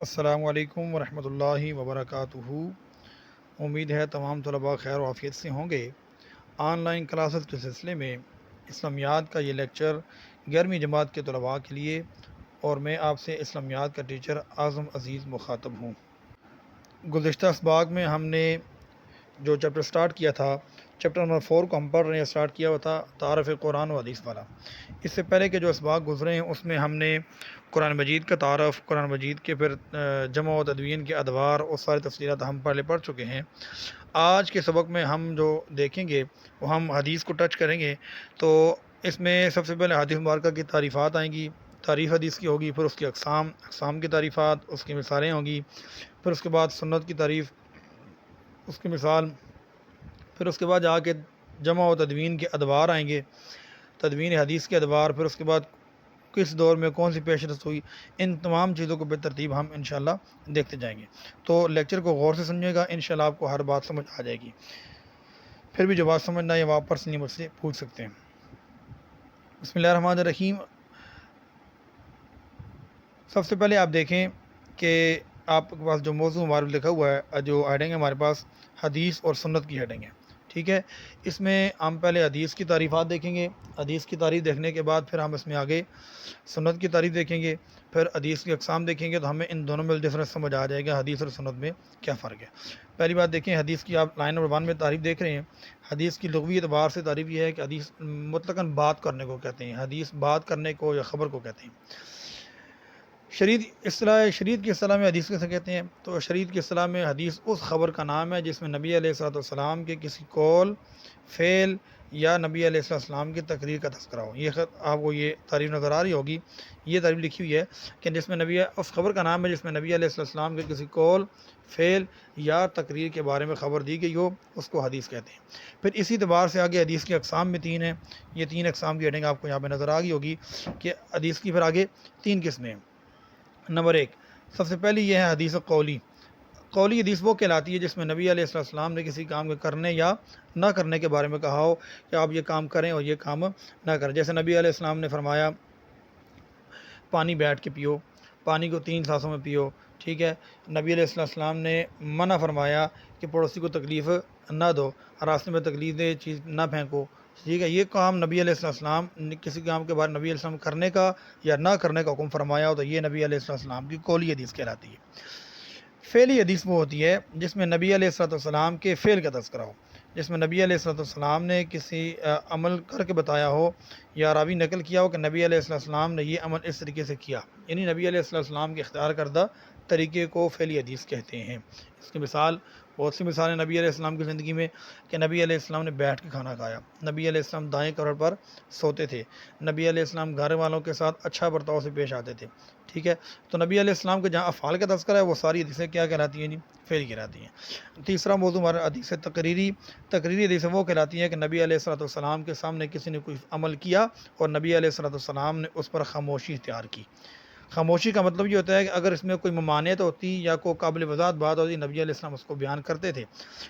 السلام علیکم ورحمۃ اللہ وبرکاتہ۔ امید ہے تمام طلباء خیر و عافیت سے ہوں گے۔ آن لائن کلاسز کے سلسلے میں اسلامیات کا یہ لیکچر 11ویں جماعت کے طلباء کے لیے، اور میں آپ سے اسلامیات کا ٹیچر اعظم عزیز مخاطب ہوں۔ گزشتہ اسباق میں ہم نے جو چیپٹر سٹارٹ کیا تھا، چیپٹر نمبر 4 کو ہم پڑھ رہے ہیں، سٹارٹ کیا ہوا تھا تعارف قرآن و حدیث والا۔ اس سے پہلے کے جو اسباق گزرے ہیں اس میں ہم نے قرآن مجید کا تعارف، قرآن مجید کے پھر جمع و تدوین کے ادوار اور ساری تفصیلات ہم پہلے پڑھ چکے ہیں۔ آج کے سبق میں ہم جو دیکھیں گے وہ ہم حدیث کو ٹچ کریں گے۔ تو اس میں سب سے پہلے حدیث مبارکہ کی تعریفات آئیں گی، تعریف حدیث کی ہوگی، پھر اس کی اقسام کی تعریفات، اس کی مثالیں ہوں گی، پھر اس کے بعد سنت کی تعریف، اس کی مثال، پھر اس کے بعد جا کے جمع و تدوین کے ادوار آئیں گے، تدوین حدیث کے ادوار، پھر اس کے بعد کس دور میں کون سی پیشرفت ہوئی۔ ان تمام چیزوں کو بے ترتیب ہم انشاءاللہ دیکھتے جائیں گے۔ تو لیکچر کو غور سے سمجھے گا، انشاءاللہ آپ کو ہر بات سمجھ آ جائے گی۔ پھر بھی جو بات سمجھنا ہے وہ آپ پرسنلی مجھ سے پوچھ سکتے ہیں۔ بسم اللہ الرحمن الرحیم۔ سب سے پہلے آپ دیکھیں کہ آپ کے پاس جو موضوع ہمارے لکھا ہوا ہے، جو ہیڈنگ ہے ہمارے پاس حدیث اور سنت کی ہیڈنگ ہے، ٹھیک ہے۔ اس میں ہم پہلے حدیث کی تعریفات دیکھیں گے، حدیث کی تعریف دیکھنے کے بعد پھر ہم اس میں آگے سنت کی تعریف دیکھیں گے، پھر حدیث کی اقسام دیکھیں گے، تو ہمیں ان دونوں میں ڈفرینس سمجھ آ جائے گا حدیث اور سنت میں کیا فرق ہے۔ پہلی بات دیکھیں حدیث کی، آپ لائن نمبر 1 میں تعریف دیکھ رہے ہیں۔ حدیث کی لغوی اعتبار سے تعریف یہ ہے کہ حدیث مطلقاً بات کرنے کو کہتے ہیں، حدیث بات کرنے کو یا خبر کو کہتے ہیں۔ شریعت کی اصطلاح میں حدیث کیسے کہتے ہیں؟ تو شریعت کی اصطلاح میں حدیث اس خبر کا نام ہے جس میں نبی علیہ الصلوۃ والسلام کے کسی قول، فعل یا نبی علیہ السلام کی تقریر کا تذکرہ ہو۔ یہ خط آپ کو یہ تعریف نظر آ رہی ہوگی، یہ تعریف لکھی ہوئی ہے کہ جس میں اس خبر کا نام ہے جس میں نبی علیہ السلام کے کسی قول، فعل یا تقریر کے بارے میں خبر دی گئی ہو، اس کو حدیث کہتے ہیں۔ پھر اسی اعتبار سے آگے حدیث کی اقسام میں 3 ہیں۔ یہ 3 اقسام کی ہیڈنگ آپ کو یہاں پہ نظر آ گئی ہوگی کہ حدیث کی پھر آگے 3 قسمیں ہیں۔ نمبر 1، سب سے پہلی یہ ہے حدیث قولی۔ قولی حدیث وہ کہلاتی ہے جس میں نبی علیہ السلام نے کسی کام کے کرنے یا نہ کرنے کے بارے میں کہا ہو کہ آپ یہ کام کریں اور یہ کام نہ کریں۔ جیسے نبی علیہ السلام نے فرمایا پانی بیٹھ کے پیو، پانی کو 3 سانسوں میں پیو، ٹھیک ہے۔ نبی علیہ السلام نے منع فرمایا کہ پڑوسی کو تکلیف نہ دو، راستے میں تکلیف دہ چیز نہ پھینکو، ٹھیک ہے۔ یہ کام نبی علیہ السلام نے کسی کام کے بارے نبی علیہ السلام کرنے کا یا نہ کرنے کا حکم فرمایا ہو تو یہ نبی علیہ السلام کی قولی حدیث کہلاتی ہے۔ فعلی حدیث وہ ہوتی ہے جس میں نبی علیہ السلام کے فعل کا تذکرہ ہو، جس میں نبی علیہ السلام نے کسی عمل کر کے بتایا ہو یا راوی نقل کیا ہو کہ نبی علیہ السلام نے یہ عمل اس طریقے سے کیا، یعنی نبی علیہ السلام کے اختیار کردہ طریقے کو فعلی حدیث کہتے ہیں۔ اس کی مثال، بہت سی مثالیں نبی علیہ السلام کی زندگی میں کہ نبی علیہ السلام نے بیٹھ کے کھانا کھایا، نبی علیہ السلام دائیں کمر پر سوتے تھے، نبی علیہ السلام گھر والوں کے ساتھ اچھا برتاؤ سے پیش آتے تھے، ٹھیک ہے۔ تو نبی علیہ السلام کے جہاں افعال کا تذکرہ ہے وہ ساری حدیثیں کیا کہلاتی ہیں جی؟ فعل کہلاتی ہیں۔ تیسرا موضوع ہمارا حدیث تقریری حدیث وہ کہلاتی ہیں کہ نبی علیہ السلام کے سامنے کسی نے کوئی عمل کیا اور نبی علیہ السلام نے اس پر خاموشی اختیار کی۔ خاموشی کا مطلب یہ ہوتا ہے کہ اگر اس میں کوئی ممانعت ہوتی یا کوئی قابل وضاحت بات ہوتی، نبی علیہ السلام اس کو بیان کرتے تھے،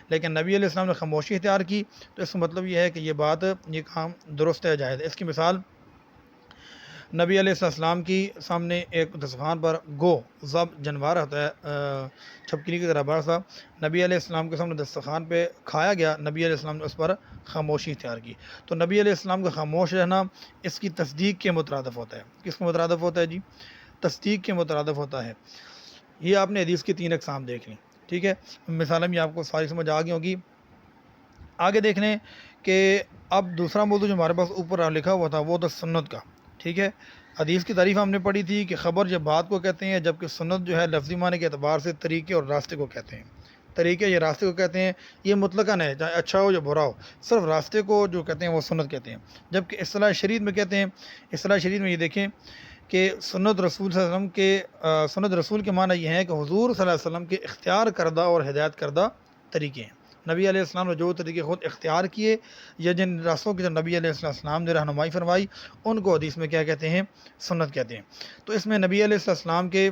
لیکن نبی علیہ السلام نے خاموشی اختیار کی تو اس کا مطلب یہ ہے کہ یہ بات، یہ کام درست ہے، جائز ہے۔ اس کی مثال، نبی علیہ السلام کی سامنے ایک دسترخوان پر ضب جنوار ہوتا ہے، چھپکلی کی طرح بڑا سا، نبی علیہ السلام کے سامنے دسترخوان پہ کھایا گیا، نبی علیہ السلام نے اس پر خاموشی اختیار کی۔ تو نبی علیہ السلام کا خاموش رہنا اس کی تصدیق کے مترادف ہوتا ہے۔ کس کے مترادف ہوتا ہے جی؟ تصدیق کے مترادف ہوتا ہے۔ یہ آپ نے حدیث کی 3 اقسام دیکھ لیں، ٹھیک ہے۔ مثالیں بھی آپ کو ساری سمجھ آ گئی ہوگی۔ آگے دیکھ لیں کہ اب دوسرا موضوع جو ہمارے پاس اوپر لکھا ہوا تھا وہ تھا سنت کا، ٹھیک ہے۔ حدیث کی تعریف ہم نے پڑھی تھی کہ خبر جب بات کو کہتے ہیں، جبکہ سنت جو ہے لفظی معنی کے اعتبار سے طریقے اور راستے کو کہتے ہیں۔ طریقے یا راستے کو کہتے ہیں، یہ مطلقاً ہے، چاہے اچھا ہو یا برا ہو، صرف راستے کو جو کہتے ہیں وہ سنت کہتے ہیں۔ جبکہ اصطلاح شریعت میں کہتے ہیں، اصطلاح شریعت میں یہ دیکھیں کہ سنت رسول صلی اللہ علیہ وسلم کے سنت رسول کے معنی یہ ہے کہ حضور صلی اللہ علیہ وسلم کے اختیار کردہ اور ہدایت کردہ طریقے ہیں۔ نبی علیہ السلام نے جو طریقے خود اختیار کیے یا جن راستوں کی نبی علیہ السلام نے رہنمائی فرمائی، ان کو حدیث میں کیا کہتے ہیں؟ سنت کہتے ہیں۔ تو اس میں نبی علیہ السلام کے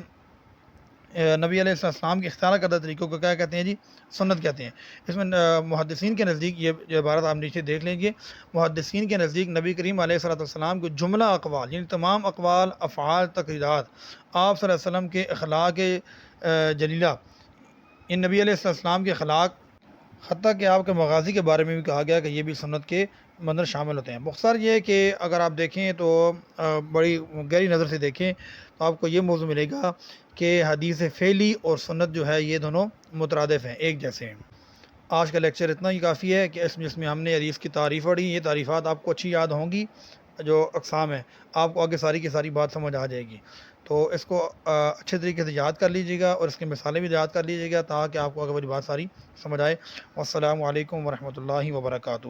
نبی علیہ السلام کے اختیار کردہ طریقوں کو کیا کہتے ہیں جی؟ سنت کہتے ہیں۔ اس میں محدثین کے نزدیک یہ عبارت آپ نیچے دیکھ لیجیے، محدثین کے نزدیک نبی کریم علیہ السلام کو جملہ اقوال، یعنی تمام اقوال، افعال، تقریرات آپ صلی اللہ علیہ وسلم کے اخلاق جلیلہ، ان نبی علیہ السلام کے اخلاق، حتیٰ کہ آپ کے مغازی کے بارے میں بھی کہا گیا کہ یہ بھی سنت کے اندر شامل ہوتے ہیں۔ مختصر یہ کہ اگر آپ دیکھیں تو بڑی گہری نظر سے دیکھیں تو آپ کو یہ موضوع ملے گا کہ حدیث فعلی اور سنت جو ہے یہ دونوں مترادف ہیں، ایک جیسے ہیں۔ آج کا لیکچر اتنا ہی کافی ہے کہ جس میں ہم نے حدیث کی تعریف پڑھی، یہ تعریفات آپ کو اچھی یاد ہوں گی، جو اقسام ہیں آپ کو آگے ساری کی ساری بات سمجھ آ جائے گی۔ تو اس کو اچھے طریقے سے یاد کر لیجیے گا اور اس کی مثالیں بھی یاد کر لیجیے گا تاکہ آپ کو آگے والی بات ساری سمجھ آئے۔ والسلام علیکم ورحمۃ اللہ وبرکاتہ۔